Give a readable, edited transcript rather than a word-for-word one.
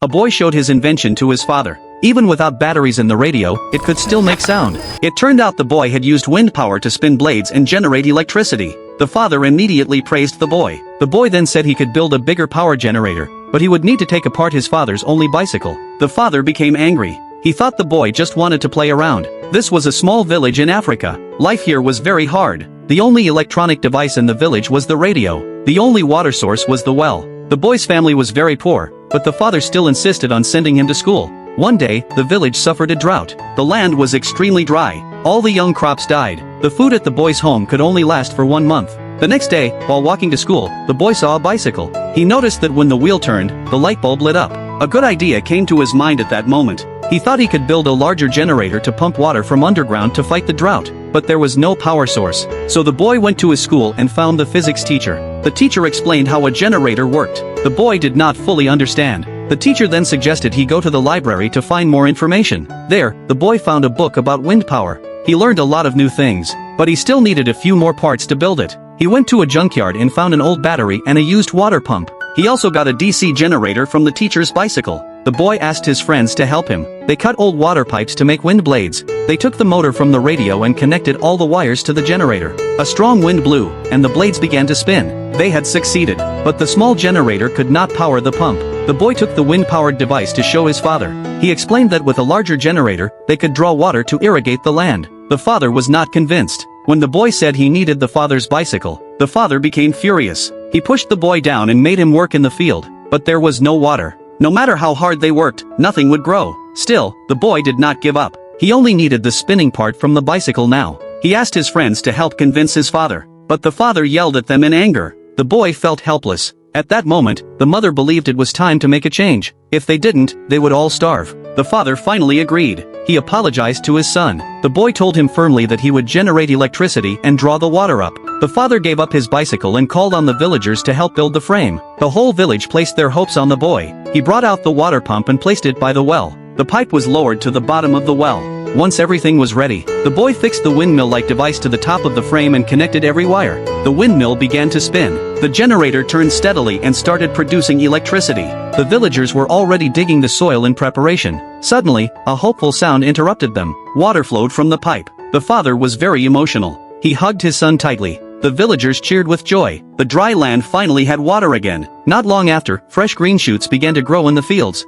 A boy showed his invention to his father. Even without batteries in the radio, it could still make sound. It turned out the boy had used wind power to spin blades and generate electricity. The father immediately praised the boy. The boy then said he could build a bigger power generator, but he would need to take apart his father's only bicycle. The father became angry. He thought the boy just wanted to play around. This was a small village in Africa. Life here was very hard. The only electronic device in the village was the radio. The only water source was the well. The boy's family was very poor, but the father still insisted on sending him to school. One day, the village suffered a drought. The land was extremely dry. All the young crops died. The food at the boy's home could only last for 1 month. The next day, while walking to school, the boy saw a bicycle. He noticed that when the wheel turned, the light bulb lit up. A good idea came to his mind at that moment. He thought he could build a larger generator to pump water from underground to fight the drought, but there was no power source. So the boy went to his school and found the physics teacher. The teacher explained how a generator worked. The boy did not fully understand. The teacher then suggested he go to the library to find more information. There, the boy found a book about wind power. He learned a lot of new things, but he still needed a few more parts to build it. He went to a junkyard and found an old battery and a used water pump. He also got a DC generator from the teacher's bicycle. The boy asked his friends to help him. They cut old water pipes to make wind blades. They took the motor from the radio and connected all the wires to the generator. A strong wind blew, and the blades began to spin. They had succeeded, but the small generator could not power the pump. The boy took the wind-powered device to show his father. He explained that with a larger generator, they could draw water to irrigate the land. The father was not convinced. When the boy said he needed the father's bicycle, the father became furious. He pushed the boy down and made him work in the field, but there was no water. No matter how hard they worked, nothing would grow. Still, the boy did not give up. He only needed the spinning part from the bicycle now. He asked his friends to help convince his father, but the father yelled at them in anger. The boy felt helpless. At that moment, the mother believed it was time to make a change. If they didn't, they would all starve. The father finally agreed. He apologized to his son. The boy told him firmly that he would generate electricity and draw the water up. The father gave up his bicycle and called on the villagers to help build the frame. The whole village placed their hopes on the boy. He brought out the water pump and placed it by the well. The pipe was lowered to the bottom of the well. Once everything was ready, the boy fixed the windmill-like device to the top of the frame and connected every wire. The windmill began to spin. The generator turned steadily and started producing electricity. The villagers were already digging the soil in preparation. Suddenly, a hopeful sound interrupted them. Water flowed from the pipe. The father was very emotional. He hugged his son tightly. The villagers cheered with joy. The dry land finally had water again. Not long after, fresh green shoots began to grow in the fields.